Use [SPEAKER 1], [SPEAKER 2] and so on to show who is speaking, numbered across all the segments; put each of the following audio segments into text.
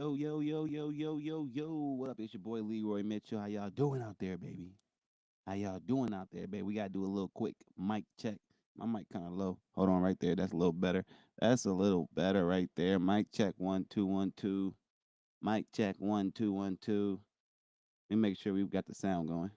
[SPEAKER 1] Yo, yo, yo, yo, yo, yo, yo. What up? It's your boy Leroy Mitchell. How y'all doing out there, baby? How y'all doing out there, baby? We gotta do a little quick mic check. My mic kind of low. Hold on, right there. That's a little better. That's a little better right there. Mic check 1 2 1 2. Mic check 1 2 1 2. Let me make sure we've got the sound going.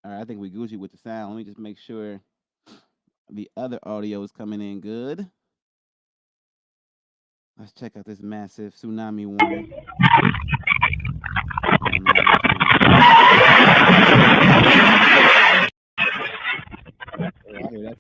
[SPEAKER 1] All right, I think we Gucci with the sound. Let me just make sure the other audio is coming in good. Let's check out this massive tsunami warning. Oh no, I didn't turn this up. Oh, I hear that.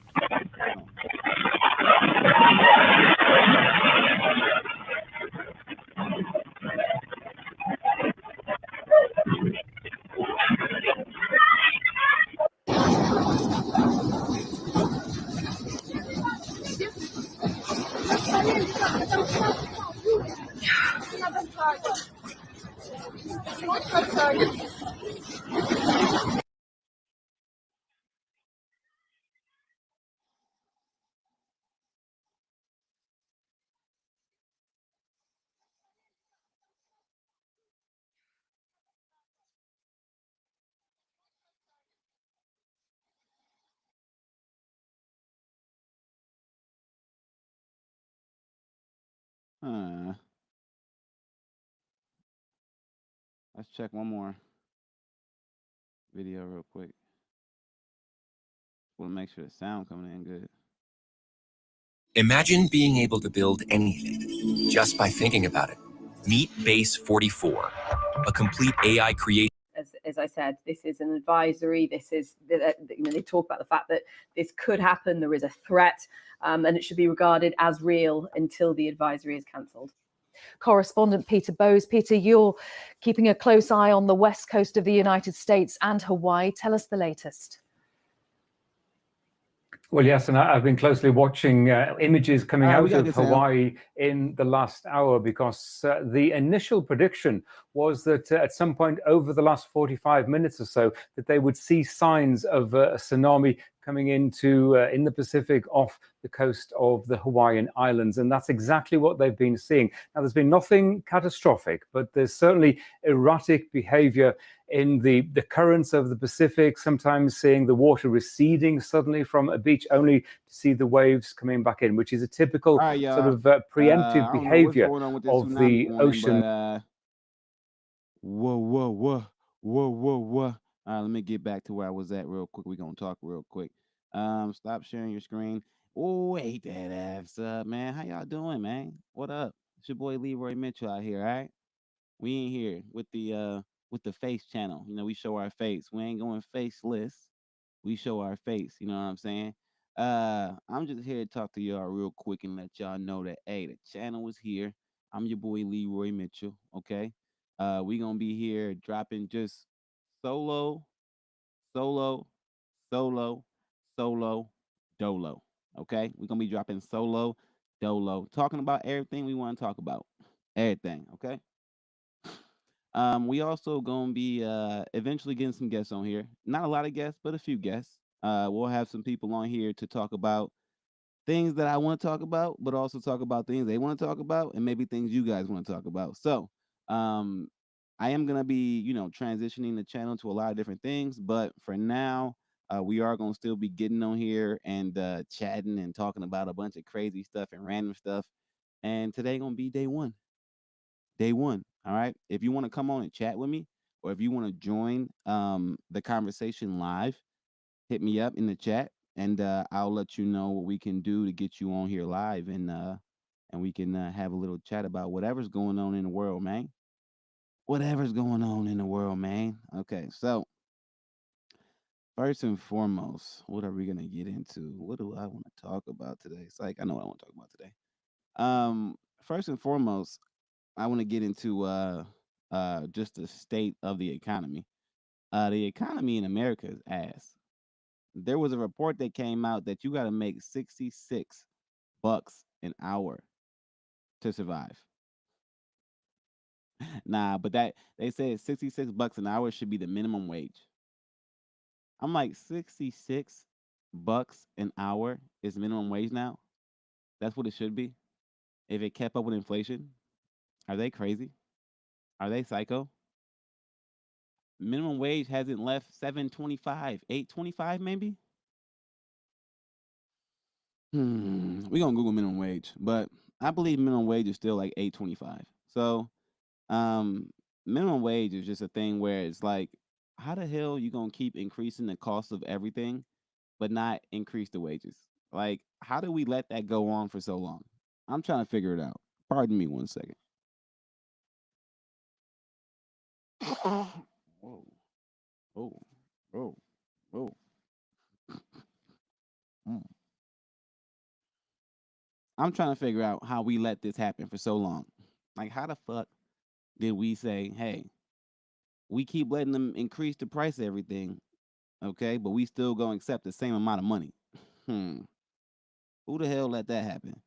[SPEAKER 1] Hold on. Let's check one more video real quick. Want to make sure the sound coming in good.
[SPEAKER 2] Imagine being able to build anything just by thinking about it. Meet Base 44, a complete AI creation.
[SPEAKER 3] As I said, this is an advisory. This is, they talk about the fact that this could happen. There is a threat, and it should be regarded as real until the advisory is cancelled. Correspondent Peter Bowes. Peter, you're keeping a close eye on the west coast of the United States and Hawaii. Tell us the latest.
[SPEAKER 4] Well, yes, and I've been closely watching images coming out of Hawaii in the last hour, because the initial prediction was that at some point over the last 45 minutes or so, that they would see signs of a tsunami coming into in the Pacific off the coast of the Hawaiian Islands. And that's exactly what they've been seeing. Now, there's been nothing catastrophic, but there's certainly erratic behavior in the currents of the Pacific, sometimes seeing the water receding suddenly from a beach, only to see the waves coming back in, which is a typical sort of preemptive behavior of the ocean.
[SPEAKER 1] Whoa. All right, let me get back to where I was at real quick. We're going to talk real quick. Stop sharing your screen. Oh, wait that ass up, man. How y'all doing, man? What up? It's your boy Leroy Mitchell out here, all right? We ain't here with the face channel. You know, we show our face. We ain't going faceless. We show our face. You know what I'm saying? I'm just here to talk to y'all real quick and let y'all know that hey, the channel is here. I'm your boy Leroy Mitchell. Okay. We gonna be here dropping just solo, solo, solo, solo, dolo. Okay, we're gonna be dropping solo, dolo, talking about everything we want to talk about. Everything. Okay. We also gonna be eventually getting some guests on here. Not a lot of guests, but a few guests. We'll have some people on here to talk about things that I want to talk about, but also talk about things they want to talk about, and maybe things you guys want to talk about. So, um, I am gonna be, transitioning the channel to a lot of different things, but for now, we are gonna still be getting on here and chatting and talking about a bunch of crazy stuff and random stuff. And today gonna be day one. Day one. All right. If you want to come on and chat with me, or if you want to join the conversation live, hit me up in the chat, and I'll let you know what we can do to get you on here live, and we can have a little chat about whatever's going on in the world, man. Whatever's going on in the world, man. Okay, so first and foremost, what are we gonna get into? What do I want to talk about today? It's like I know what I want to talk about today. First and foremost, I want to get into just the state of the economy. The economy in America is ass. There was a report that came out that you got to make 66 bucks an hour to survive. Nah, but that they said $66 an hour should be the minimum wage. I'm like, $66 an hour is minimum wage now? That's what it should be if it kept up with inflation? Are they crazy? Are they psycho? Minimum wage hasn't left 7.25, 8.25 maybe? We're gonna Google minimum wage, but I believe minimum wage is still like 8.25. So um minimum wage is just a thing where it's like, how the hell you gonna keep increasing the cost of everything but not increase the wages? Like, how do we let that go on for so long? I'm trying to figure it out. Pardon me one second. Whoa. Oh. Oh. Oh. Mm. I'm trying to figure out how we let this happen for so long. Like, how the fuck did we say, hey, we keep letting them increase the price of everything, okay, but we still gonna accept the same amount of money? Hmm. Who the hell let that happen?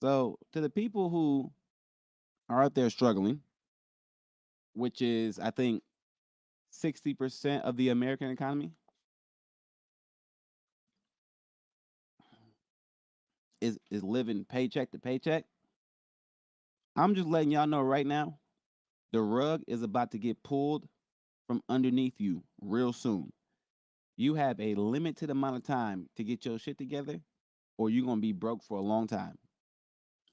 [SPEAKER 1] So, to the people who are out there struggling, which is, I think, 60% of the American economy, is living paycheck to paycheck. I'm just letting y'all know right now, the rug is about to get pulled from underneath you real soon. You have a limited amount of time to get your shit together, or you're gonna be broke for a long time.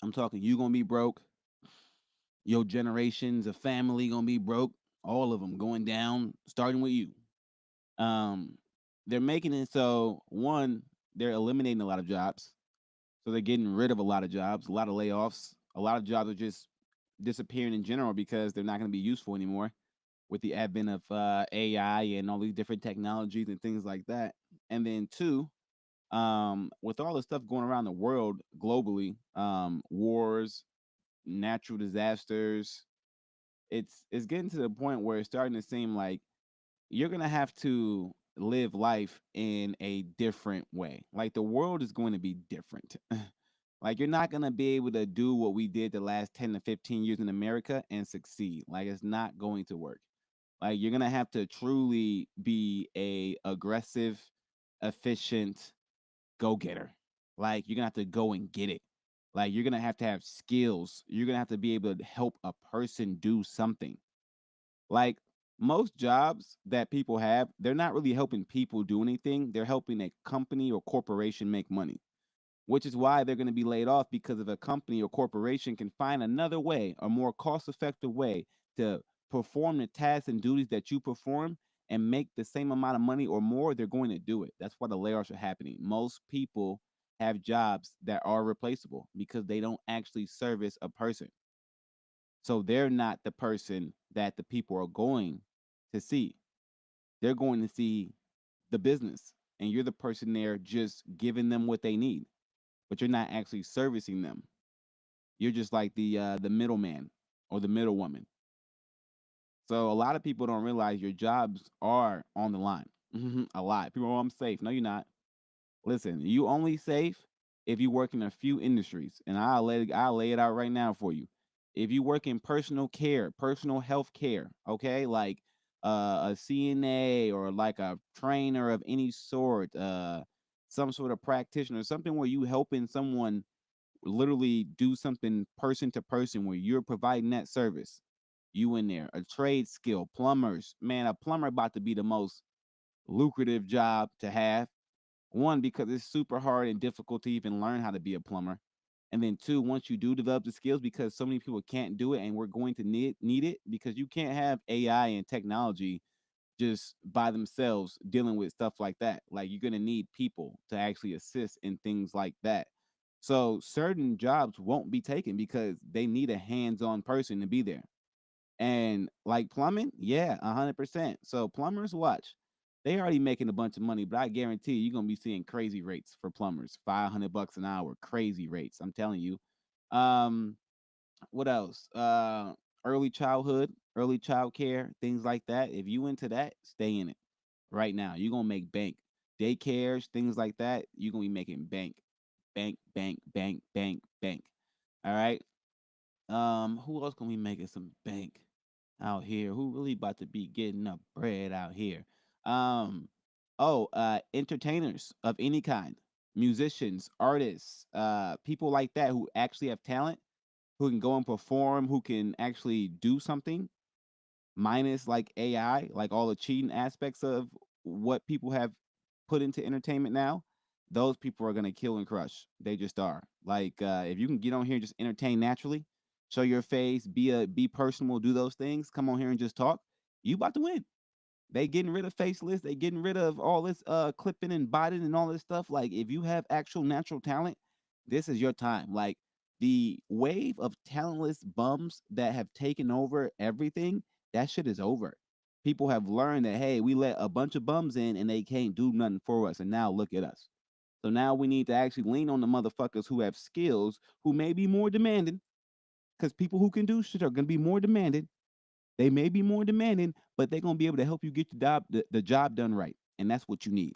[SPEAKER 1] I'm talking you gonna be broke, your generations of family gonna be broke, all of them going down, starting with you. Um, they're making it so, one, they're eliminating a lot of jobs. So they're getting rid of a lot of jobs, a lot of layoffs. A lot of jobs are just disappearing in general because they're not going to be useful anymore with the advent of AI and all these different technologies and things like that. And then two, with all the stuff going around the world globally, wars, natural disasters, it's getting to the point where it's starting to seem like you're gonna have to live life in a different way. Like, the world is going to be different. Like, you're not gonna be able to do what we did the last 10 to 15 years in America and succeed. Like, it's not going to work. Like, you're gonna have to truly be a aggressive, efficient go-getter. Like, you're gonna have to go and get it. Like, you're gonna have to have skills. You're gonna have to be able to help a person do something. Like, most jobs that people have, they're not really helping people do anything. They're helping a company or corporation make money, which is why they're going to be laid off, because if a company or corporation can find another way, a more cost effective way to perform the tasks and duties that you perform and make the same amount of money or more, they're going to do it. That's why the layoffs are happening. Most people have jobs that are replaceable because they don't actually service a person. So they're not the person that the people are going to see. They're going to see the business, and you're the person there just giving them what they need, but you're not actually servicing them. You're just like the middleman or the middlewoman. So a lot of people don't realize your jobs are on the line. A lot. People, oh, I'm safe. No, you're not. Listen, you only safe if you work in a few industries, and I'll lay it out right now for you. If you work in personal care, personal health care, okay, like a CNA or like a trainer of any sort, some sort of practitioner, something where you helping someone literally do something person to person, where you're providing that service. You in there, a trade skill, plumbers, man, a plumber about to be the most lucrative job to have. One, because it's super hard and difficult to even learn how to be a plumber. And then two, once you do develop the skills, because so many people can't do it, and we're going to need it, because you can't have AI and technology just by themselves dealing with stuff like that. Like, you're going to need people to actually assist in things like that. So certain jobs won't be taken because they need a hands-on person to be there. And like plumbing, yeah, 100%. So plumbers, watch, they already making a bunch of money, but I guarantee you're gonna be seeing crazy rates for plumbers, $500 an hour, crazy rates. I'm telling you. Um, what else? Early child care, things like that. If you into that, stay in it right now. You're gonna make bank. Daycares, things like that. You're gonna be making bank, bank, bank, bank, bank, bank. All right. Who else can we make it some bank out here? Who really about to be getting up bread out here? Um, Entertainers of any kind, musicians, artists, people like that who actually have talent, who can go and perform, who can actually do something, minus like AI, like all the cheating aspects of what people have put into entertainment now. Those people are gonna kill and crush. They just are. Like if you can get on here and just entertain naturally, show your face, be personable, do those things, come on here and just talk, you about to win. They getting rid of faceless. They getting rid of all this clipping and botting and all this stuff. Like if you have actual natural talent, this is your time. Like the wave of talentless bums that have taken over everything, that shit is over. People have learned that hey, we let a bunch of bums in and they can't do nothing for us. And now look at us. So now we need to actually lean on the motherfuckers who have skills, who may be more demanding, because people who can do shit are gonna be more demanding. They may be more demanding, but they're gonna be able to help you get the job done right. And that's what you need.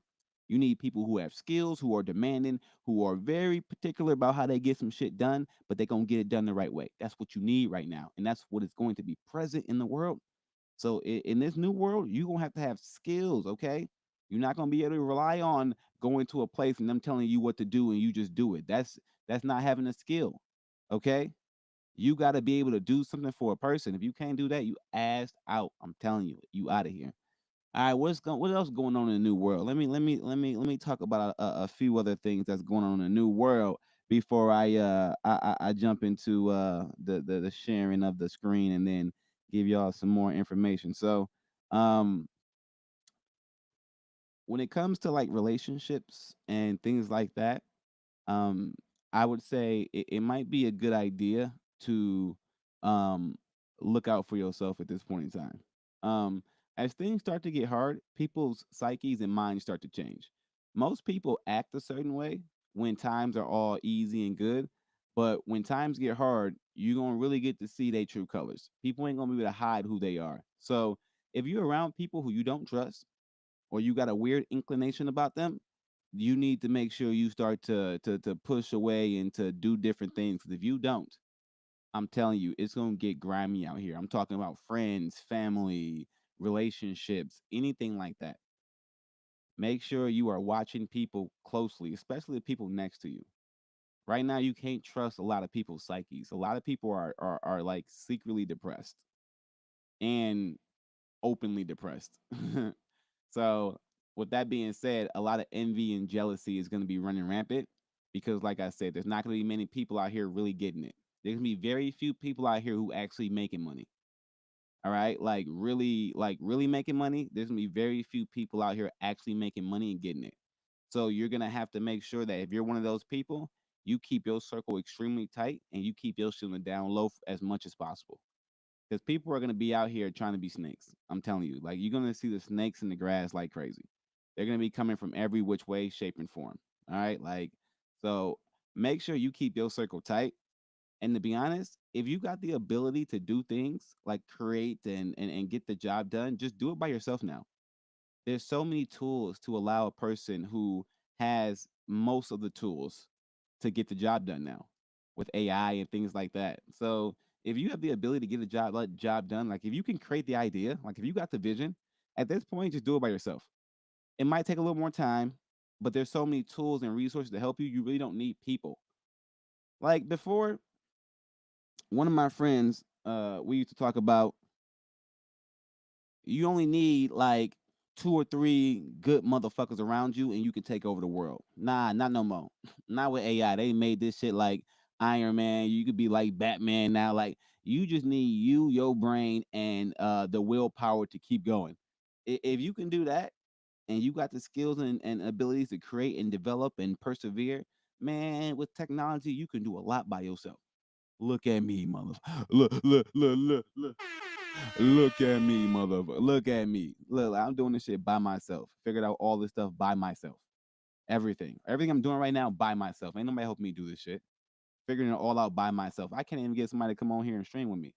[SPEAKER 1] You need people who have skills, who are demanding, who are very particular about how they get some shit done, but they're gonna get it done the right way. That's what you need right now. And that's what is going to be present in the world. So in this new world, you're gonna have skills, okay? You're not gonna be able to rely on going to a place and them telling you what to do and you just do it. That's not having a skill. Okay. You got to be able to do something for a person. If you can't do that, you assed out. I'm telling you, you out of here. All right, what else going on in the new world? Let me talk about a few other things that's going on in the new world before I jump into the sharing of the screen and then give y'all some more information. So, um, when it comes to like relationships and things like that, um, I would say it might be a good idea to um, look out for yourself at this point in time. As things start to get hard, people's psyches and minds start to change. Most people act a certain way when times are all easy and good, but when times get hard, you're gonna really get to see their true colors. People ain't gonna be able to hide who they are. So if you're around people who you don't trust, or you got a weird inclination about them, you need to make sure you start to push away and to do different things. 'Cause if you don't, I'm telling you, it's gonna get grimy out here. I'm talking about friends, family, relationships, anything like that. Make sure you are watching people closely, especially the people next to you. Right now, you can't trust a lot of people's psyches. A lot of people are like secretly depressed and openly depressed. So, with that being said, a lot of envy and jealousy is going to be running rampant because, like I said, there's not going to be many people out here really getting it. There's going to be very few people out here who actually making money. All right, like really making money. There's going to be very few people out here actually making money and getting it. So you're going to have to make sure that if you're one of those people, you keep your circle extremely tight and you keep your shit down low as much as possible because people are going to be out here trying to be snakes. I'm telling you, like you're going to see the snakes in the grass like crazy. They're going to be coming from every which way, shape, and form. All right, like so. Make sure you keep your circle tight. And to be honest, if you got the ability to do things like create and get the job done, just do it by yourself now. There's so many tools to allow a person who has most of the tools to get the job done now with AI and things like that. So if you have the ability to get a job done, like if you can create the idea, like if you got the vision, at this point, just do it by yourself. It might take a little more time, but there's so many tools and resources to help you. You really don't need people. Like before, one of my friends, we used to talk about you only need like two or three good motherfuckers around you and you can take over the world. Nah, not no more. Not with AI. They made this shit like Iron Man. You could be like Batman now. Like you just need you, your brain, and the willpower to keep going. If you can do that and you got the skills and abilities to create and develop and persevere, man, with technology, you can do a lot by yourself. Look at me, mother. Look. Look at me, motherfucker. Look at me. Look, I'm doing this shit by myself. Figured out all this stuff by myself. Everything I'm doing right now by myself. Ain't nobody helping me do this shit. Figuring it all out by myself. I can't even get somebody to come on here and stream with me.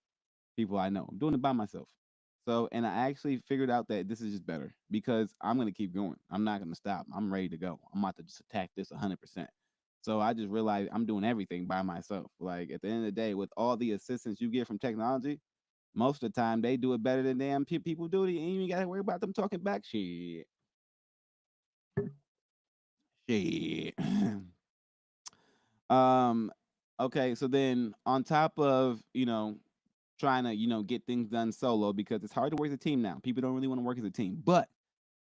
[SPEAKER 1] People I know. I'm doing it by myself. So, and I actually figured out that this is just better because I'm gonna keep going. I'm not gonna stop. I'm ready to go. I'm about to just attack this 100%. So I just realized I'm doing everything by myself. Like at the end of the day, with all the assistance you get from technology, most of the time they do it better than damn people do it. You ain't even got to worry about them talking back. Shit. Shit. um. Okay. So then, on top of trying to get things done solo because it's hard to work as a team now. People don't really want to work as a team, but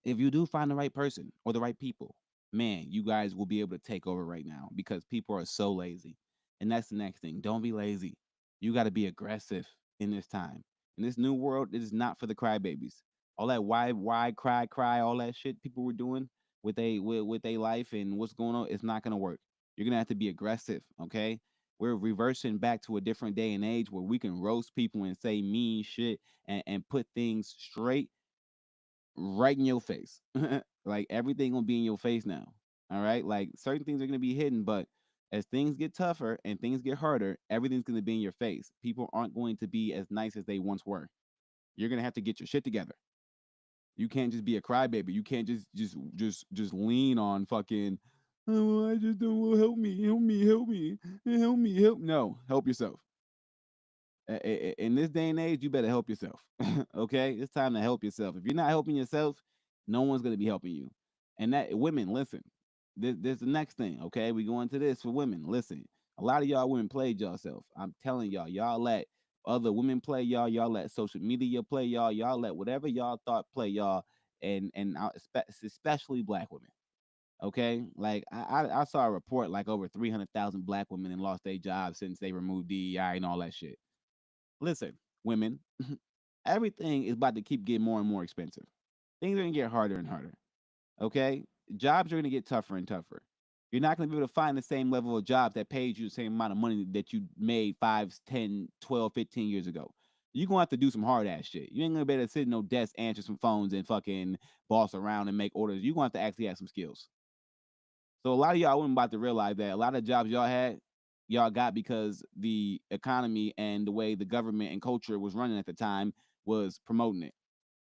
[SPEAKER 1] if you do find the right person or the right people, man, you guys will be able to take over right now because people are so lazy. And that's the next thing. Don't be lazy. You got to be aggressive in this time. In this new world, it is not for the crybabies. All that why, cry, all that shit people were doing with a life and what's going on, it's not gonna work. You're gonna have to be aggressive, okay? We're reversing back to a different day and age where we can roast people and say mean shit and put things straight right in your face. Like everything gonna be in your face now. All right. Like certain things are gonna be hidden, but as things get tougher and things get harder, everything's gonna be in your face. People aren't going to be as nice as they once were. You're gonna have to get your shit together. You can't just be a crybaby. You can't just lean on fucking. Oh, I just don't well, help me, help me, help me, help me, help. No, help yourself. In this day and age, you better help yourself. Okay, it's time to help yourself. If you're not helping yourself, no one's gonna be helping you. And that women, listen, this the next thing. Okay, we go into this for women. Listen, a lot of y'all women played yourself. I'm telling y'all, y'all let other women play y'all. Y'all let social media play y'all. Y'all let whatever y'all thought play y'all, especially black women. Okay, like I saw a report like over 300,000 black women and lost their jobs since they removed DEI and all that shit. Listen, women, everything is about to keep getting more and more expensive. Things are gonna get harder and harder. Okay? Jobs are gonna get tougher and tougher. You're not gonna be able to find the same level of job that pays you the same amount of money that you made 5, 10, 12, 15 years ago. You're gonna have to do some hard ass shit. You ain't gonna be able to sit in no desk, answer some phones, and fucking boss around and make orders. You're gonna have to actually have some skills. So a lot of y'all women about to realize that a lot of jobs y'all had, y'all got because the economy and the way the government and culture was running at the time was promoting it.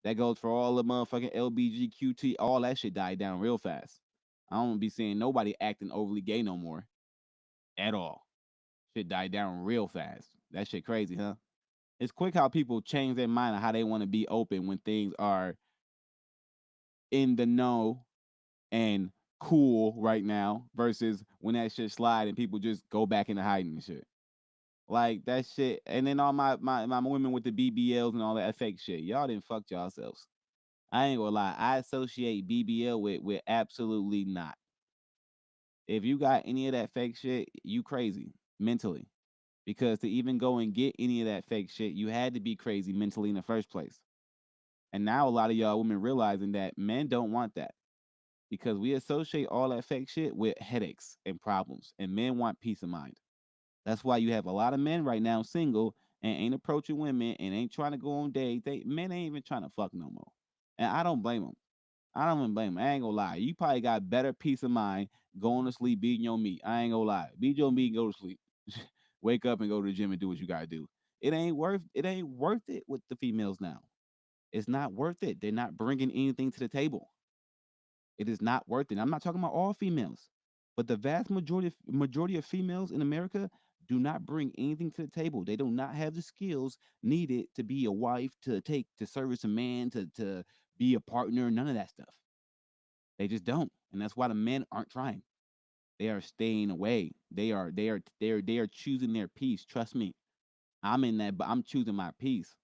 [SPEAKER 1] That goes for all the motherfucking LBGQT. All that shit died down real fast. I don't be seeing nobody acting overly gay no more at all. Shit died down real fast. That shit crazy, huh? It's quick how people change their mind on how they want to be open when things are in the know and cool right now versus when that shit slide and people just go back into hiding and shit. Like that shit. And then all my women with the BBLs and all that fake shit. Y'all didn't fuck yourselves. I ain't gonna lie. I associate BBL with absolutely not. If you got any of that fake shit, you crazy mentally. Because to even go and get any of that fake shit, you had to be crazy mentally in the first place. And now a lot of y'all women realizing that men don't want that because we associate all that fake shit with headaches and problems, and men want peace of mind. That's why you have a lot of men right now single and ain't approaching women and ain't trying to go on dates. Men ain't even trying to fuck no more, and I don't blame them. I don't even blame them. I ain't gonna lie. You probably got better peace of mind going to sleep beating your meat. I ain't gonna lie. Beat your meat and go to sleep. Wake up and go to the gym and do what you gotta do. It ain't worth it with the females now. It's not worth it. They're not bringing anything to the table. It is not worth it. I'm not talking about all females, but the vast majority of females in America do not bring anything to the table. They do not have the skills needed to be a wife, to service a man, to be a partner, none of that stuff. They just don't. And that's why the men aren't trying. They are staying away. They are choosing their peace. Trust me. I'm in that, but I'm choosing my peace.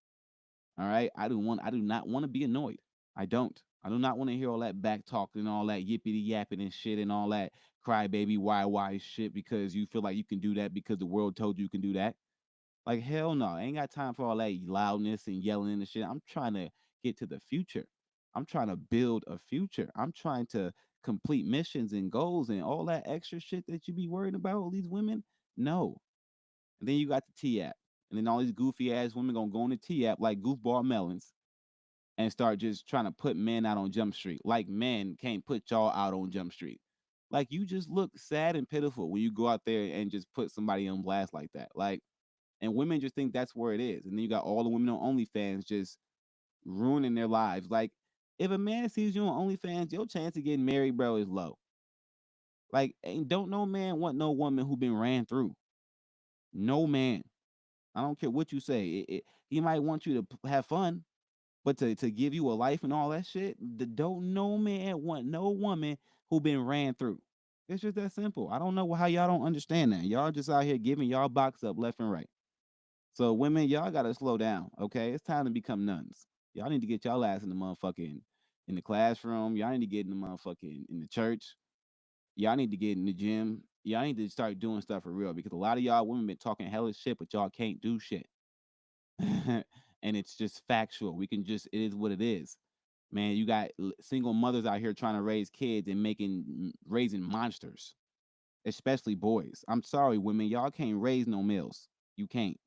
[SPEAKER 1] All right. I do not want to be annoyed. I don't. I do not want to hear all that back talk and all that yippity yapping and shit and all that crybaby why shit because you feel like you can do that because the world told you can do that. Like hell no, I ain't got time for all that loudness and yelling and shit. I'm trying to get to the future. I'm trying to build a future. I'm trying to complete missions and goals and all that extra shit that you be worried about, all these women. No. And then you got the T app. And then all these goofy ass women gonna go on the T app like goofball melons and start just trying to put men out on Jump Street. Like men can't put y'all out on Jump Street. Like you just look sad and pitiful when you go out there and just put somebody on blast like that. Like, and women just think that's where it is. And then you got all the women on OnlyFans just ruining their lives. Like, if a man sees you on OnlyFans, your chance of getting married, bro, is low. Like, ain't don't no man want no woman who been ran through. No man. I don't care what you say. He might want you to have fun, but to give you a life and all that shit, don't no man want no woman who been ran through. It's just that simple. I don't know how y'all don't understand that. Y'all just out here giving y'all box up left and right. So women, y'all gotta slow down. Okay, it's time to become nuns. Y'all need to get y'all ass in the motherfucking in the classroom. Y'all need to get in the motherfucking in the church. Y'all need to get in the gym. Y'all need to start doing stuff for real because a lot of y'all women been talking hella shit, but y'all can't do shit. And it's just factual. We can just it is what it is. Man, you got single mothers out here trying to raise kids and raising monsters, especially boys. I'm sorry, women, y'all can't raise no males. You can't.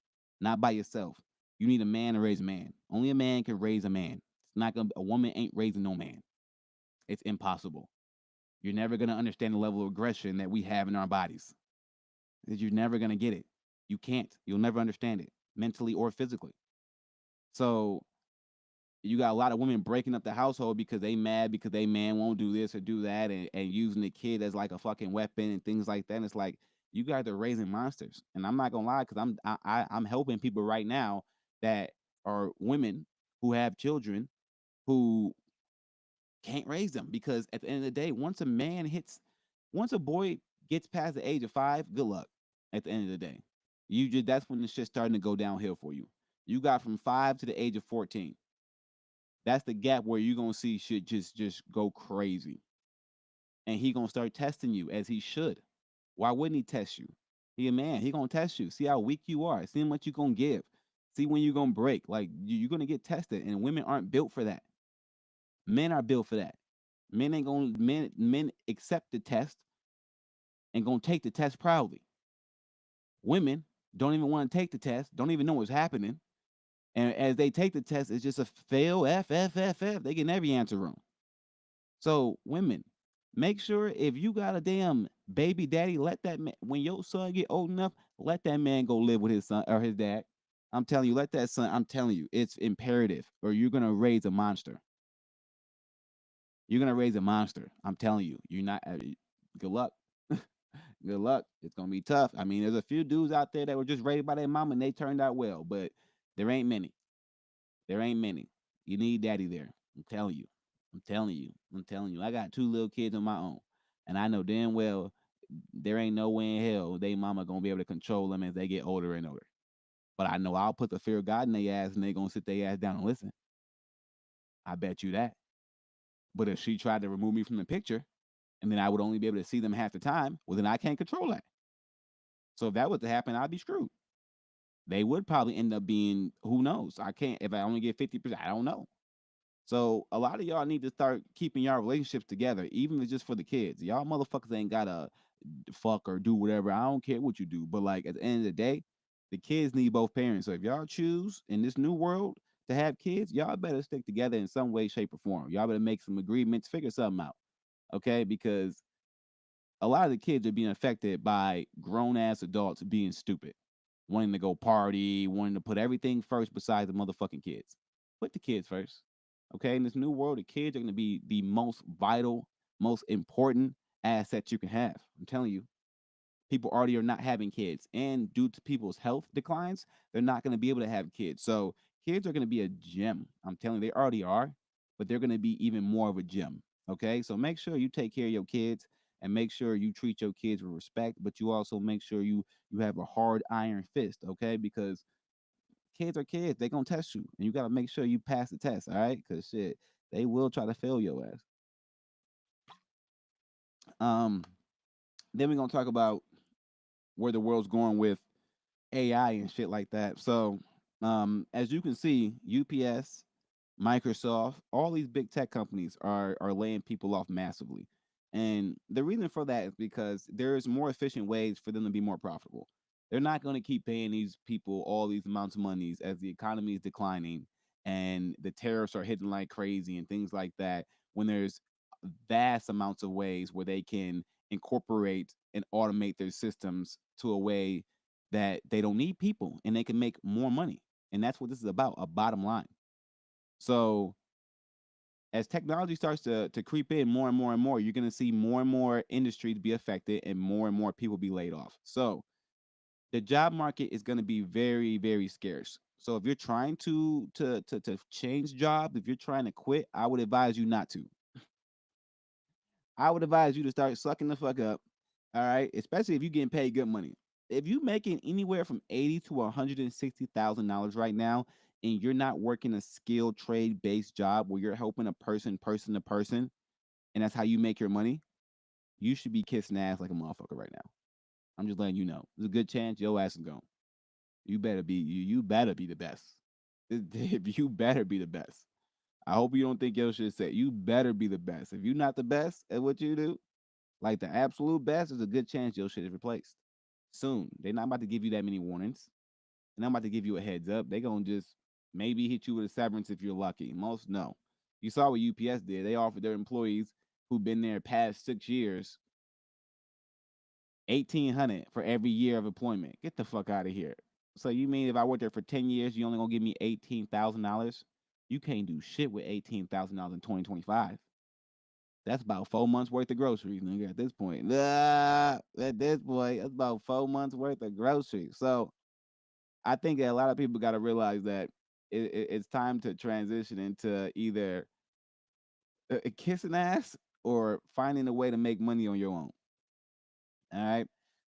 [SPEAKER 1] Not by yourself. You need a man to raise a man. Only a man can raise a man. It's not gonna a woman ain't raising no man. It's impossible. You're never gonna understand the level of aggression that we have in our bodies. You're never gonna get it. You can't. You'll never understand it mentally or physically. So you got a lot of women breaking up the household because they mad because they man won't do this or do that and using the kid as like a fucking weapon and things like that. And it's like you guys are raising monsters. And I'm not gonna lie, because I'm helping people right now that are women who have children who can't raise them because at the end of the day, once a boy gets past the age of 5, good luck. At the end of the day, that's when the shit's starting to go downhill for you. You got from 5 to the age of 14. That's the gap where you're gonna see shit just go crazy. And he gonna start testing you as he should. Why wouldn't he test you? He a man. He gonna test you. See how weak you are. See how much you gonna give. See when you gonna break. Like you're gonna get tested. And women aren't built for that. Men are built for that. Men ain't gonna men accept the test and gonna take the test proudly. Women don't even want to take the test. Don't even know what's happening. And as they take the test, it's just a fail. F. They get every answer wrong. So women, make sure if you got a damn baby daddy, let that man when your son get old enough, let that man go live with his son or his dad. I'm telling you, let that son. I'm telling you, it's imperative, or you're gonna raise a monster. You're gonna raise a monster. I'm telling you, you're not. Good luck. Good luck. It's gonna be tough. I mean, there's a few dudes out there that were just raised by their mom and they turned out well, but there ain't many. There ain't many. You need daddy there. I'm telling you. I'm telling you. I'm telling you. I got 2 little kids of my own. And I know damn well there ain't no way in hell they mama gonna be able to control them as they get older and older. But I know I'll put the fear of God in their ass and they gonna sit their ass down and listen. I bet you that. But if she tried to remove me from the picture and then I would only be able to see them half the time, well then I can't control that. So if that was to happen, I'd be screwed. They would probably end up being who knows. I can't if I only get 50%, I don't know. So a lot of y'all need to start keeping y'all relationships together, even if it's just for the kids. Y'all motherfuckers ain't gotta fuck or do whatever. I don't care what you do, but like at the end of the day, the kids need both parents. So if y'all choose in this new world to have kids, y'all better stick together in some way, shape, or form. Y'all better make some agreements, figure something out, okay? Because a lot of the kids are being affected by grown ass adults being stupid, wanting to go party, wanting to put everything first besides the motherfucking kids. Put the kids first. Okay. In this new world, the kids are going to be the most vital, most important assets you can have. I'm telling you, people already are not having kids. And due to people's health declines, they're not going to be able to have kids. So kids are going to be a gem. I'm telling you, they already are, but they're going to be even more of a gem. Okay. So make sure you take care of your kids and make sure you treat your kids with respect, but you also make sure you have a hard iron fist. Okay. Because kids are kids. They're going to test you and you got to make sure you pass the test. All right. Because shit, they will try to fail your ass. Um, then we're going to talk about where the world's going with AI and shit like that. So, as you can see, UPS, Microsoft, all these big tech companies are laying people off massively. And the reason for that is because there's more efficient ways for them to be more profitable. They're not going to keep paying these people all these amounts of monies as the economy is declining and the tariffs are hitting like crazy and things like that when there's vast amounts of ways where they can incorporate and automate their systems to a way that they don't need people and they can make more money. And that's what this is about, a bottom line. So as technology starts to creep in more and more and more, you're going to see more and more industries be affected and more people be laid off. So the job market is going to be very, very scarce. So if you're trying to change jobs, if you're trying to quit, I would advise you not to. I would advise you to start sucking the fuck up. All right, especially if you're getting paid good money. If you're making anywhere from $80,000 to $160,000 right now, and you're not working a skilled trade based job where you're helping a person to person, and that's how you make your money, you should be kissing ass like a motherfucker right now. I'm just letting you know. There's a good chance your ass is gone. You better be the best. You better be the best. I hope you don't think your shit say you better be the best. If you're not the best at what you do, like the absolute best, there's a good chance your shit is replaced soon. They're not about to give you that many warnings. They're not about to give you a heads up. They're gonna just maybe hit you with a severance if you're lucky. Most no. You saw what UPS did. They offered their employees who've been there past 6 years 1,800 for every year of employment. Get the fuck out of here. So you mean if I worked there for 10 years, you only gonna give me $18,000? You can't do shit with $18,000 in 2025. That's about 4 months worth of groceries, nigga. At this point, at this point, that's about 4 months worth of groceries. So I think that a lot of people got to realize that it's time to transition into either kissing ass or finding a way to make money on your own. All right.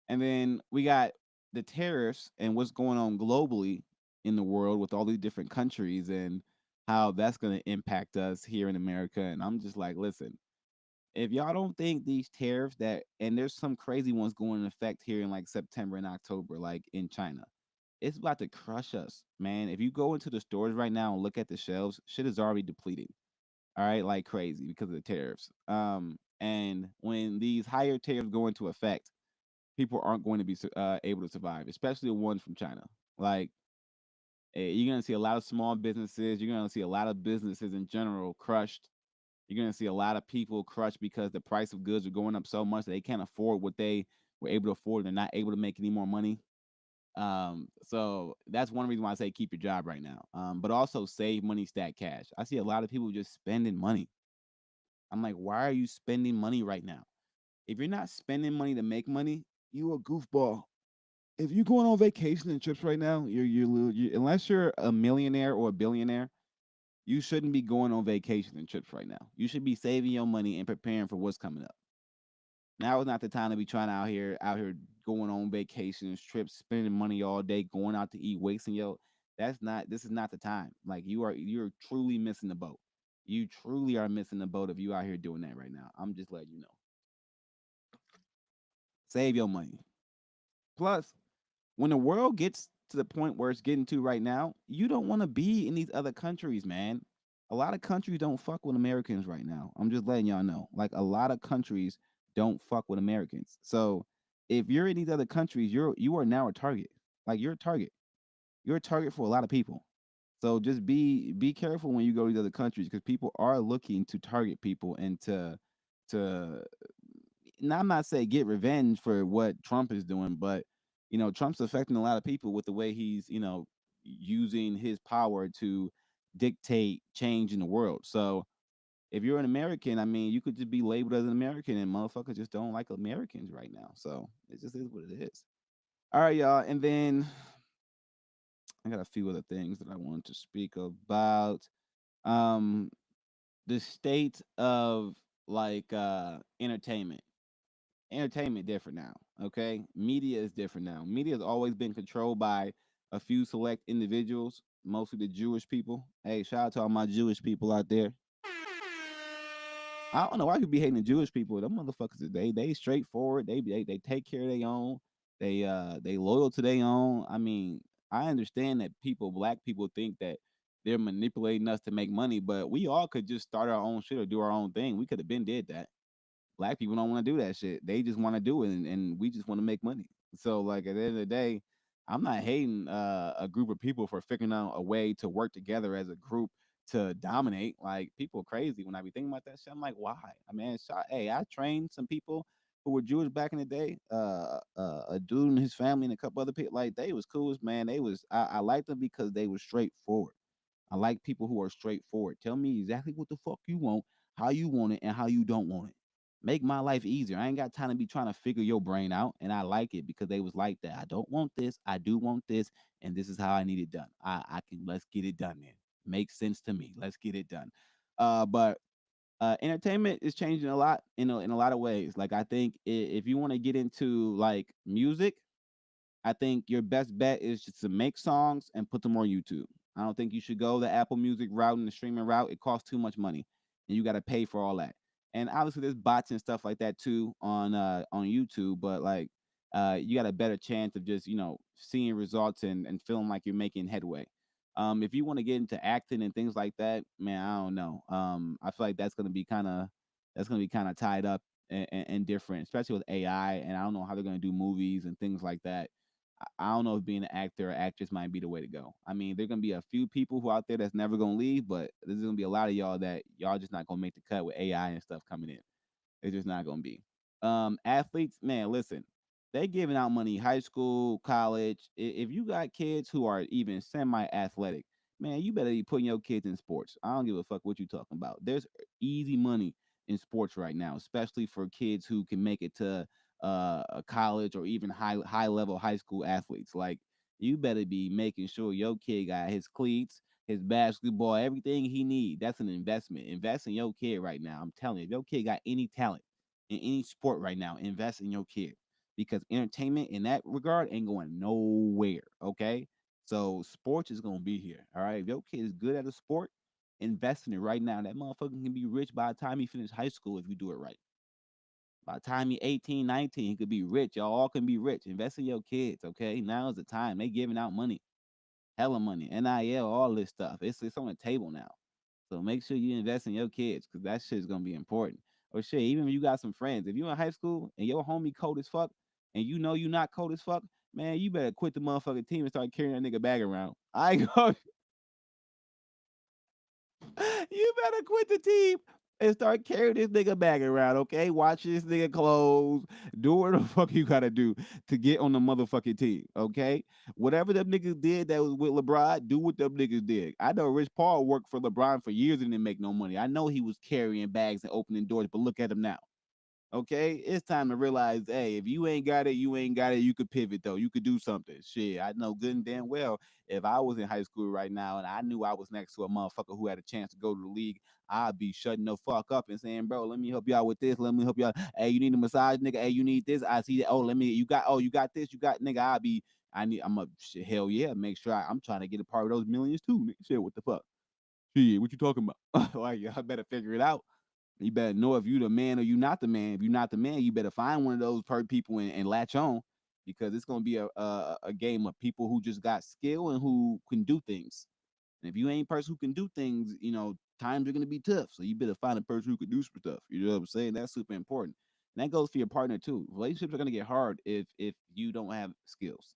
[SPEAKER 1] And then we got the tariffs and what's going on globally in the world with all these different countries and how that's going to impact us here in America. And I'm just like, listen, if y'all don't think these tariffs that, and there's some crazy ones going in effect here in like September and October, like in China, it's about to crush us, man. If you go into the stores right now and look at the shelves, shit is already depleting. All right, like crazy because of the tariffs. And when these higher tariffs go into effect, people aren't going to be able to survive, especially the ones from China. Like you're going to see a lot of small businesses. You're going to see a lot of businesses in general crushed. You're going to see a lot of people crushed because the price of goods are going up so much that they can't afford what they were able to afford. They're not able to make any more money. So that's one reason why I say keep your job right now. But also save money, stack cash. I see a lot of people just spending money. I'm like, why are you spending money right now? If you're not spending money to make money, you a goofball. If you're going on vacation and trips right now, unless you're a millionaire or a billionaire, you shouldn't be going on vacation and trips right now. You should be saving your money and preparing for what's coming up. Now is not the time to be trying out here going on vacations, trips, spending money all day, going out to eat, wasting your. That's not. This is not the time. Like you're truly missing the boat. You truly are missing the boat if you out here doing that right now. I'm just letting you know. Save your money. Plus, when the world gets to the point where it's getting to right now, you don't want to be in these other countries, man. A lot of countries don't fuck with Americans right now. I'm just letting y'all know. Like a lot of countries don't fuck with Americans. So if you're in these other countries, you are now a target. Like you're a target. You're a target for a lot of people. So just be careful when you go to these other countries because people are looking to target people and to now I'm not saying get revenge for what Trump is doing, but Trump's affecting a lot of people with the way he's, using his power to dictate change in the world. So if you're an American, I mean, you could just be labeled as an American, and motherfuckers just don't like Americans right now. So it just is what it is. All right, y'all, and then I got a few other things that I want to speak about. Um, the state of like entertainment. Entertainment different now. Okay, media is different now. Media has always been controlled by a few select individuals, mostly the Jewish people. Hey, shout out to all my Jewish people out there. I don't know why people be hating the Jewish people. Them motherfuckers, they straightforward. They take care of their own. They loyal to their own. I mean, I understand that black people think that they're manipulating us to make money, but we all could just start our own shit or do our own thing. We could have been did that. Black people don't want to do that shit. They just want to do it, and we just want to make money. So, like at the end of the day, I'm not hating a group of people for figuring out a way to work together as a group to dominate. Like people crazy when I be thinking about that shit. I'm like, why? I mean, hey, I trained some people who were Jewish back in the day. A dude and his family and a couple other people, like they was cool as man. I liked them because they were straightforward. I like people who are straightforward. Tell me exactly what the fuck you want, how you want it, and how you don't want it. Make my life easier. I ain't got time to be trying to figure your brain out. And I like it because they was like that. I don't want this. I do want this. And this is how I need it done. I can let's get it done then. Makes sense to me. Let's get it done. But entertainment is changing a lot in a lot of ways. Like I think if you want to get into like music, I think your best bet is just to make songs and put them on YouTube. I don't think you should go the Apple Music route and the streaming route. It costs too much money, and you got to pay for all that. And obviously, there's bots and stuff like that too on YouTube. But like, you got a better chance of just seeing results and feeling like you're making headway. If you want to get into acting and things like that, man, I don't know. I feel like that's gonna be kind of tied up and different, especially with AI. And I don't know how they're gonna do movies and things like that. I don't know if being an actor or actress might be the way to go. I mean, there's gonna be a few people who out there that's never gonna leave, but there's gonna be a lot of y'all that y'all just not gonna make the cut with AI and stuff coming in. It's just not gonna be. Athletes, man, listen, they giving out money, high school, college. If you got kids who are even semi-athletic, man, you better be putting your kids in sports. I don't give a fuck what you talking about. There's easy money in sports right now, especially for kids who can make it to a college or even high level high school athletes. Like you better be making sure your kid got his cleats, his basketball, everything he need. That's an investment. Invest in your kid right now. I'm telling you, if your kid got any talent in any sport right now, invest in your kid because entertainment in that regard ain't going nowhere. Okay, so sports is gonna be here. All right, if your kid is good at a sport, invest in it right now. That motherfucker can be rich by the time he finish high school if you do it right. By the time he 18, 19, he could be rich. Y'all all can be rich. Invest in your kids, okay? Now is the time. They giving out money, hella money, NIL, all this stuff. It's on the table now. So make sure you invest in your kids because that shit's gonna be important. Or shit, even if you got some friends, if you in high school and your homie cold as fuck, and you know you not cold as fuck, man, you better quit the motherfucking team and start carrying that nigga bag around. I ain't gonna you better quit the team and start carrying this nigga bag around, okay? Watch this nigga clothes. Do what the fuck you gotta do to get on the motherfucking team, okay? Whatever them niggas did that was with LeBron, do what them niggas did. I know Rich Paul worked for LeBron for years and didn't make no money. I know he was carrying bags and opening doors, but look at him now. Okay, it's time to realize, hey, if you ain't got it, you ain't got it. You could pivot though. You could do something. Shit, I know good and damn well if I was in high school right now and I knew I was next to a motherfucker who had a chance to go to the league, I'd be shutting the fuck up and saying, bro, let me help you out with this. Let me help you out. Hey, you need a massage, nigga. Hey, you need this. I see that. Oh, let me. You got this. You got nigga. I'll be. I need. I'm a shit. Hell yeah. Make sure I'm trying to get a part of those millions too. Nigga. Shit. What the fuck? Shit. What you talking about? Like, I better figure it out. You better know if you the man or you not the man. If you're not the man, you better find one of those people and latch on because it's gonna be a game of people who just got skill and who can do things. And if you ain't a person who can do things, times are gonna be tough. So you better find a person who can do some stuff. You know what I'm saying? That's super important. And that goes for your partner too. Relationships are gonna get hard if you don't have skills.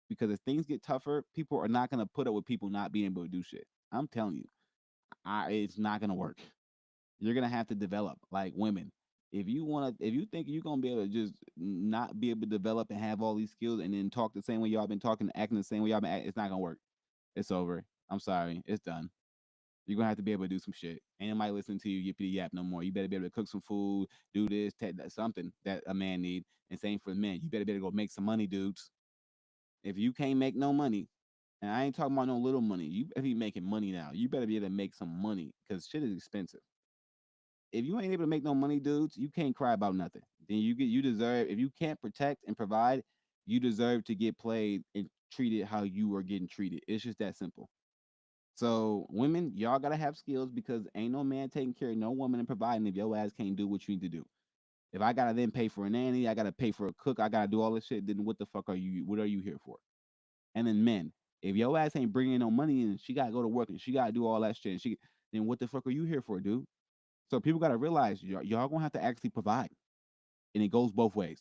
[SPEAKER 1] Because if things get tougher, people are not gonna put up with people not being able to do shit. I'm telling you, it's not gonna work. You're gonna have to develop like women. If you think you're gonna be able to just not be able to develop and have all these skills and then talk the same way y'all been talking, acting the same way y'all been acting, it's not gonna work. It's over. I'm sorry. It's done. You're gonna have to be able to do some shit. Ain't nobody listening to you yippity yap no more. You better be able to cook some food, do this, something that a man need. And same for men. You better be able to go make some money, dudes. If you can't make no money, and I ain't talking about no little money, you better be making money now. You better be able to make some money because shit is expensive. If you ain't able to make no money, dudes, you can't cry about nothing. Then you deserve if you can't protect and provide, you deserve to get played and treated how you are getting treated. It's just that simple. So women, y'all gotta have skills because ain't no man taking care of no woman and providing if your ass can't do what you need to do. If I gotta then pay for a nanny, I gotta pay for a cook, I gotta do all this shit, then what the fuck are you? What are you here for? And then men, if your ass ain't bringing no money in, she gotta go to work and she gotta do all that shit. And then what the fuck are you here for, dude? So people got to realize y'all gonna have to actually provide, and it goes both ways.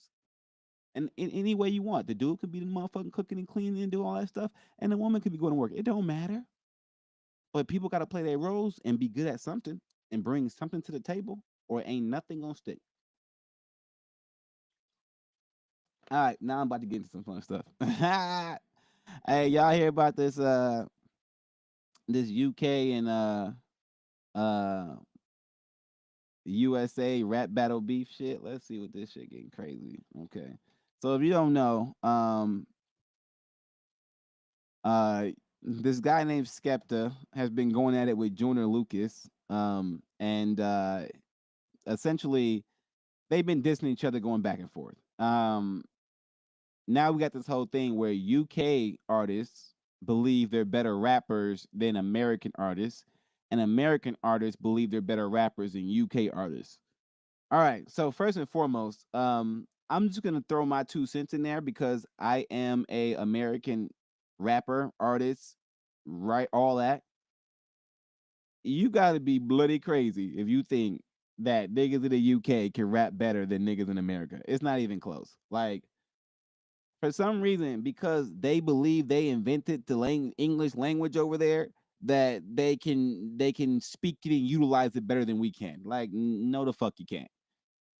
[SPEAKER 1] And in any way you want, the dude could be the motherfucking cooking and cleaning and do all that stuff, and the woman could be going to work. It don't matter. But people got to play their roles and be good at something and bring something to the table, or ain't nothing gonna stick. All right, now I'm about to get into some fun stuff. Hey, y'all hear about this? this UK and uh USA rap battle beef shit. Let's see what this shit getting crazy. Okay. So if you don't know, this guy named Skepta has been going at it with Junior Lucas. And essentially they've been dissing each other going back and forth. Now we got this whole thing where UK artists believe they're better rappers than American artists, and American artists believe they're better rappers than UK artists. All right. So first and foremost, I'm just gonna throw my 2 cents in there because I am a American rapper, artist, right? All that. You gotta be bloody crazy if you think that niggas in the UK can rap better than niggas in America. It's not even close. Like for some reason, because they believe they invented the English language over there, that they can speak it and utilize it better than we can. Like, no, the fuck you can't.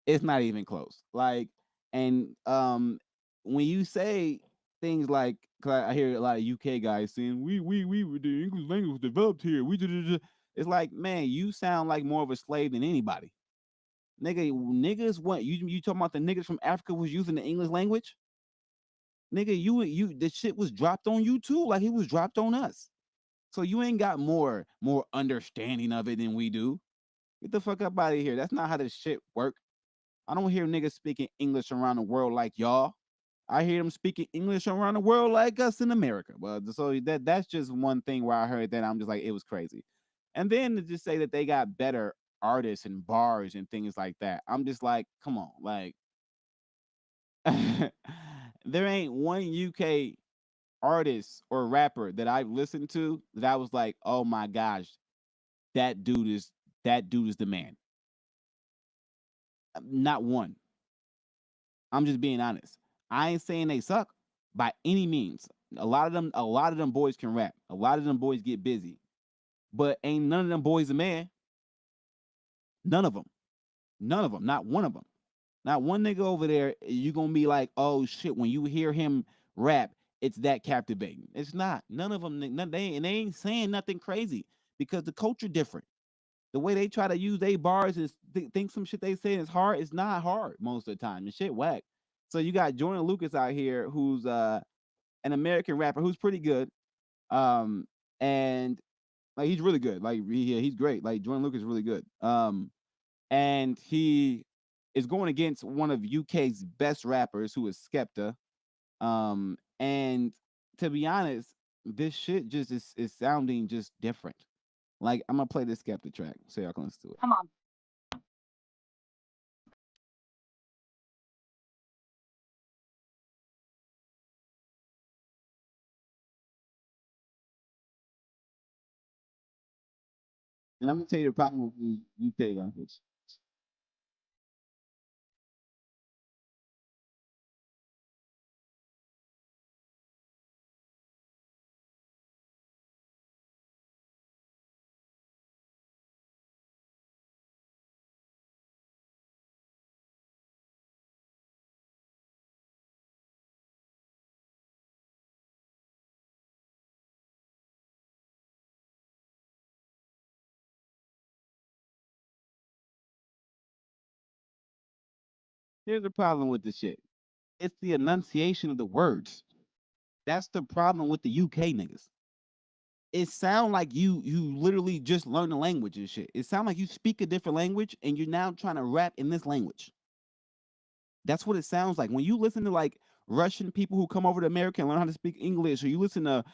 [SPEAKER 1] It's not even close. Like, and when you say things like, 'cause I hear a lot of UK guys saying, we the English language was developed here. It's like, man, you sound like more of a slave than anybody. Niggas, what you talking about? The niggas from Africa was using the English language. Nigga, you the shit was dropped on you too, like it was dropped on us. So you ain't got more understanding of it than we do. Get the fuck up out of here. That's not how this shit work. I don't hear niggas speaking English around the world like y'all. I hear them speaking English around the world like us in America. Well, so that's just one thing where I heard that I'm just like, it was crazy. And then to just say that they got better artists and bars and things like that, I'm just like, come on, like there ain't one UK artist or rapper that I've listened to that I was like, oh my gosh, that dude is that dude is the man. Not one. I'm just being honest. I ain't saying they suck by any means. A lot of them boys can rap. A lot of them boys get busy. But ain't none of them boys a man. None of them. None of them. Not one of them. Not one nigga over there, you gonna be like, oh shit, when you hear him rap, it's that captivating. It's not. None of them, they ain't saying nothing crazy because the culture different. The way they try to use their bars and think some shit they say is hard, it's not hard most of the time. The shit whack. So you got Jordan Lucas out here who's an American rapper who's pretty good. And like he's really good. Like he's great. Like Jordan Lucas is really good. And he is going against one of UK's best rappers, who is Skepta. And to be honest, this shit just is sounding just different. Like I'm gonna play this Skepta track so y'all can listen to it.
[SPEAKER 3] Come on.
[SPEAKER 1] And I'm gonna tell you the problem with the UK rappers. Here's the problem with the shit. It's the enunciation of the words. That's the problem with the UK niggas. It sound like you literally just learn the language and shit. It sound like you speak a different language and you're now trying to rap in this language. That's what it sounds like. When you listen to like Russian people who come over to America and learn how to speak English, or you listen to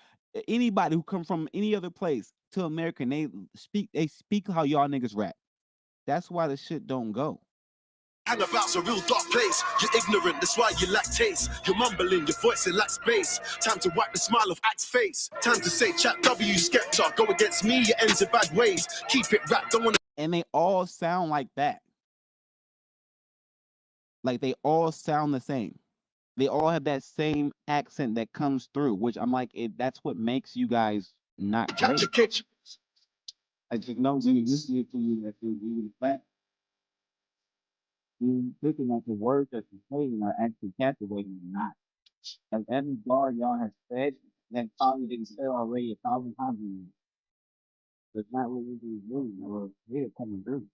[SPEAKER 1] anybody who come from any other place to America, and they speak how y'all niggas rap. That's why the shit don't go.
[SPEAKER 2] Hangabout's a real dark place. You're ignorant, that's why you lack taste. You're mumbling, your voice it lacks bass. Time to wipe the smile off Act's face. Time to say chat W Skepta. Go against me, it ends in bad ways. Keep it rap, don't wanna.
[SPEAKER 1] And they all sound like that. Like they all sound the same. They all have that same accent that comes through, which I'm like, that's what makes you guys not
[SPEAKER 2] Catch
[SPEAKER 1] great.
[SPEAKER 2] a kitchen.
[SPEAKER 1] I just know when you listen to you that you flat, you thinking that the words that you're saying are actually captivating or not. As every bar y'all have said, that probably didn't say already 1,000 times. That's not what we do doing or here coming through.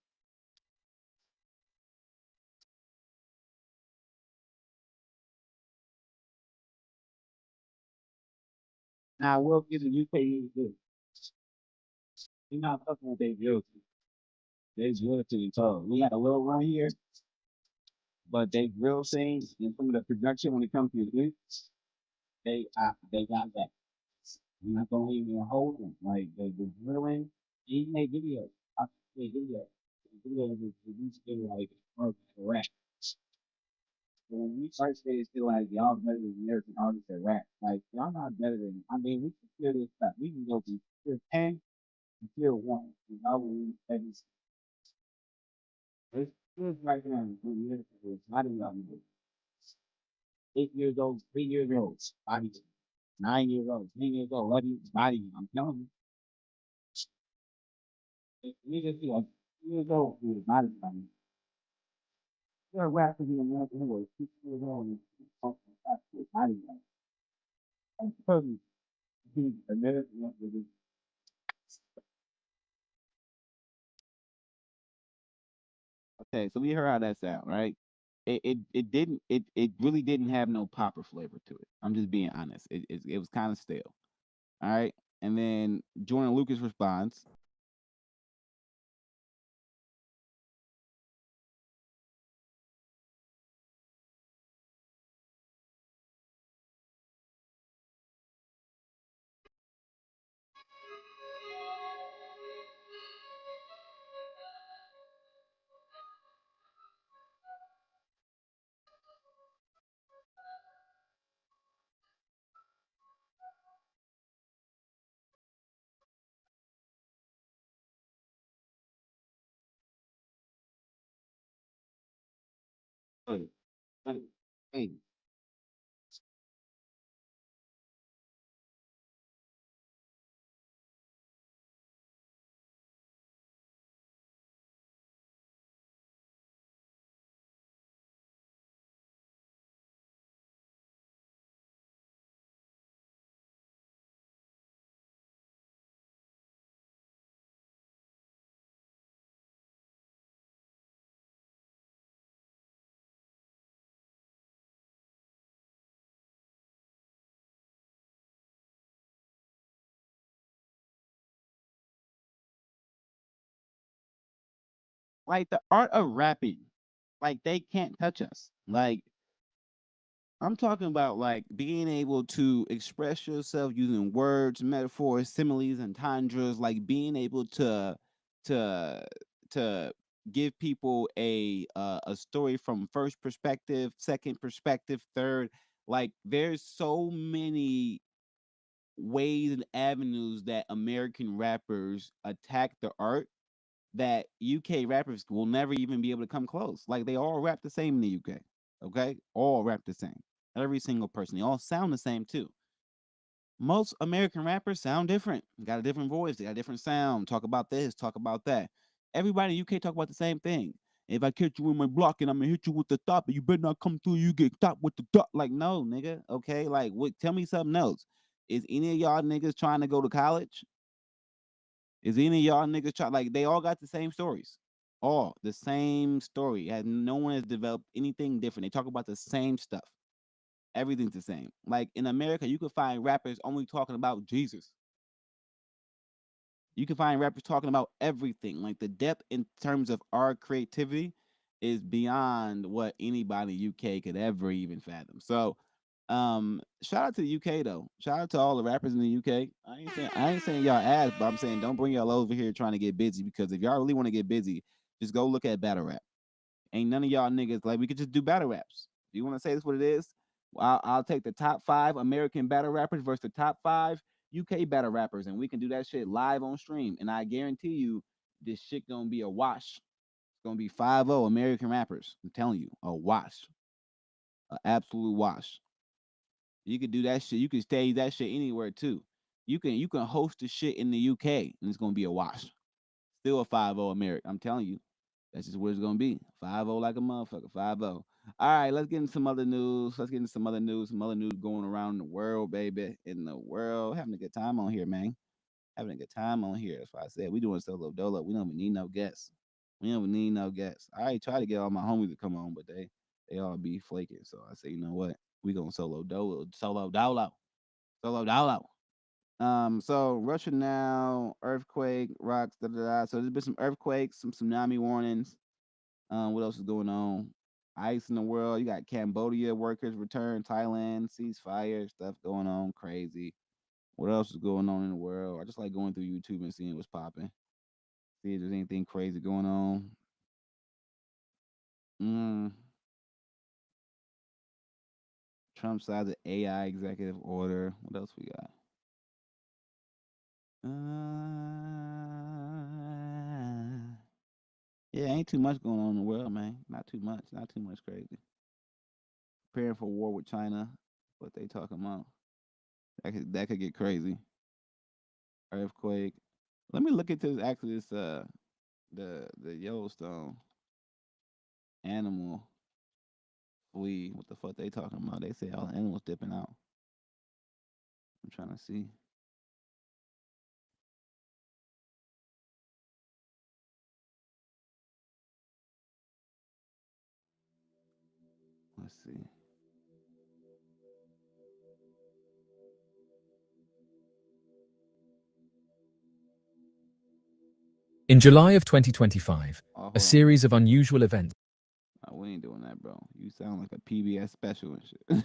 [SPEAKER 1] Now, what is the UK is do? You're not fucking with their guilty. They drill to the toe. We had a little run here, but they drill scenes and some of the production when it comes to the they got that. You're not gonna even hold them. Like the drilling, he made videos. I made videos. The videos was released in like rap. So when we first started feel like y'all better than American artists that rap, like y'all not better than. I mean, we can feel this stuff. We can go from tier 10 to tier 1. And y'all will it's just right now. It's not even 8 years old, 3 years old, body, 9 years old, 10 years old, 11 body. I'm telling you, niggas be like 2 years old, dude, body. You're rapping in American English, 6 years old, and body. I'm telling you, American English. Okay, so we heard how that sound, right? It really didn't have no popper flavor to it. I'm just being honest. It was kind of stale. All right, and then Jordan Lucas responds. Hey, hey, hey, like the art of rapping, like they can't touch us. Like I'm talking about like being able to express yourself using words, metaphors, similes, and tendras, like being able to to give people a story from first perspective, second perspective, third. Like there's so many ways and avenues that American rappers attack the art that UK rappers will never even be able to come close. Like they all rap the same in the UK. Okay? All rap the same. Every single person. They all sound the same too. Most American rappers sound different. Got a different voice, they got a different sound. Talk about this, talk about that. Everybody in UK talk about the same thing. If I catch you in my block and I'm gonna hit you with the thought, but you better not come through, you get stopped with the thought. Like, no, nigga. Okay. Like what tell me something else. Is any of y'all niggas trying to go to college? Is any of y'all niggas try like they all got the same stories? All the same story. Has no one has developed anything different. They talk about the same stuff. Everything's the same. Like in America, you could find rappers only talking about Jesus. You can find rappers talking about everything. Like the depth in terms of our creativity is beyond what anybody in UK could ever even fathom. So shout out to the UK though. Shout out to all the rappers in the UK. I ain't saying y'all ass, but I'm saying don't bring y'all over here trying to get busy because if y'all really want to get busy, just go look at battle rap. Ain't none of y'all niggas like we could just do battle raps. If you want to say this what it is, I'll take the top 5 American battle rappers versus the top 5 UK battle rappers, and we can do that shit live on stream. And I guarantee you, this shit gonna be a wash. It's gonna be 5-0 American rappers. I'm telling you, a wash, an absolute wash. You could do that shit. You can stage that shit anywhere too. You can host the shit in the UK, and it's gonna be a wash. Still a 5-0 American. I'm telling you. That's just what it's gonna be. 5-0 like a motherfucker. 5-0. All right, let's get into some other news. Let's get into some other news. Some other news going around the world, baby. In the world. Having a good time on here, man. having a good time on here. That's why I said we doing solo dolo. We don't even need no guests. We don't even need no guests. I already tried to get all my homies to come on, but they all be flaking. So I say, you know what? We gonna solo dolo, solo dolo, solo dolo. So Russia now, earthquake, rocks, da da da. So there's been some earthquakes, some tsunami warnings. What else is going on? Ice in the world. You got Cambodia workers return, Thailand ceasefire, stuff going on, crazy. What else is going on in the world? I just like going through YouTube and seeing what's popping. See if there's anything crazy going on. Mm, Trump signs an AI executive order. What else we got? Yeah, ain't too much going on in the world, man. Not too much. Not too much crazy. Preparing for war with China. What they talking about? That could get crazy. Earthquake. Let me look into this the Yellowstone animal flea. What the fuck they talking about? They say all the animals dipping out. I'm trying to see. Let's see.
[SPEAKER 2] In July of 2025,
[SPEAKER 1] Oh,
[SPEAKER 2] a
[SPEAKER 1] hold on.
[SPEAKER 2] series of unusual events.
[SPEAKER 1] Oh, we ain't doing that, bro. You sound like a PBS special and shit.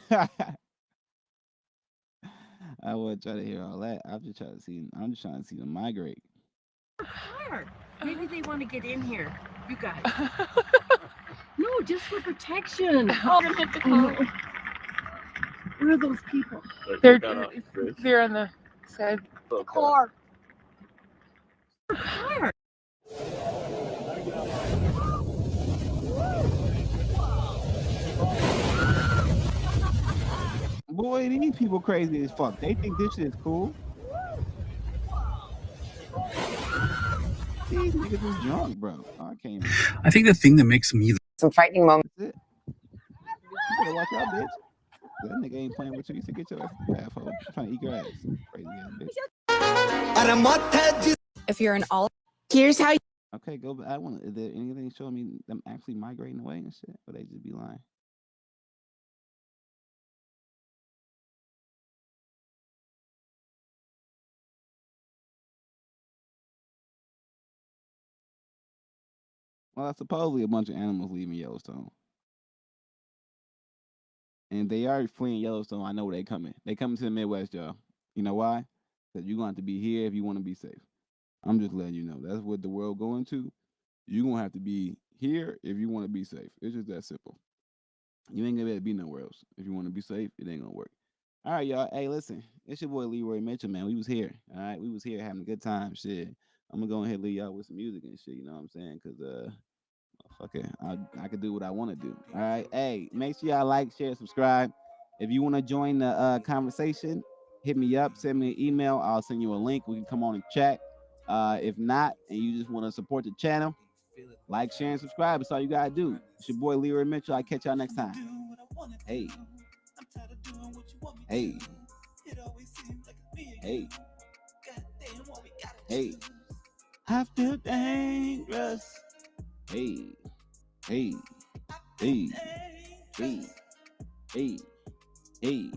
[SPEAKER 1] I wasn't trying to hear all that. I'm just trying to see. I'm just trying to see them migrate.
[SPEAKER 5] Car. Maybe they want to get in here. You guys. No, just for protection.
[SPEAKER 6] Oh, gonna hit the car.
[SPEAKER 5] Where are those people?
[SPEAKER 6] They're on the side. The car.
[SPEAKER 5] Car.
[SPEAKER 1] Boy, these people crazy as fuck. They think this shit is cool. These niggas is drunk, bro. Oh, I can't even.
[SPEAKER 7] I think the thing that makes me
[SPEAKER 8] some frightening moments.
[SPEAKER 1] That's it. You better watch out, bitch. That nigga ain't playing with you. You should get your ass to the bath, hoe. I'm trying to eat your ass. Crazy ass bitch.
[SPEAKER 8] If you're an all, here's how.
[SPEAKER 1] Okay, go back. Is there anything showing me them actually migrating away and shit? Or they just be lying? Well, supposedly a bunch of animals leaving Yellowstone. And they are fleeing Yellowstone. I know where they coming. They coming to the Midwest, y'all. You know why? Because you're going to have to be here if you want to be safe. I'm just letting you know. That's what the world going to. You're going to have to be here if you want to be safe. It's just that simple. You ain't going to be able to be nowhere else. If you want to be safe, it ain't going to work. All right, y'all. Hey, listen. It's your boy Leroy Mitchell, man. We was here. All right. We was here having a good time. Shit. I'm going to go ahead and leave y'all with some music and shit. You know what I'm saying? Because, okay, I can do what I want to do. All right. Hey, make sure y'all like, share, subscribe. If you want to join the conversation, hit me up. Send me an email. I'll send you a link. We can come on and chat. If not, and you just want to support the channel, like, share, and subscribe. That's all you gotta do. It's your boy Leroy Mitchell. I'll catch y'all next time. Hey. Hey. Hey. Hey. I feel dangerous. Hey. Hey. Hey. Hey. Hey. Hey.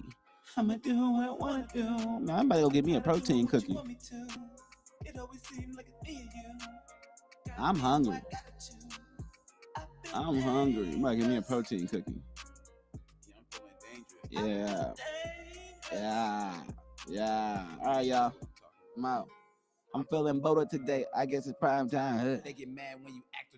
[SPEAKER 1] I'ma do what I wanna do. Now, I'm about to go get me a protein cookie. I'm hungry. I'm hungry. I'm about to get me a protein cookie. Yeah. Yeah. Yeah. All right, y'all. I'm out. I'm feeling boated today. I guess it's prime time. They get mad when you act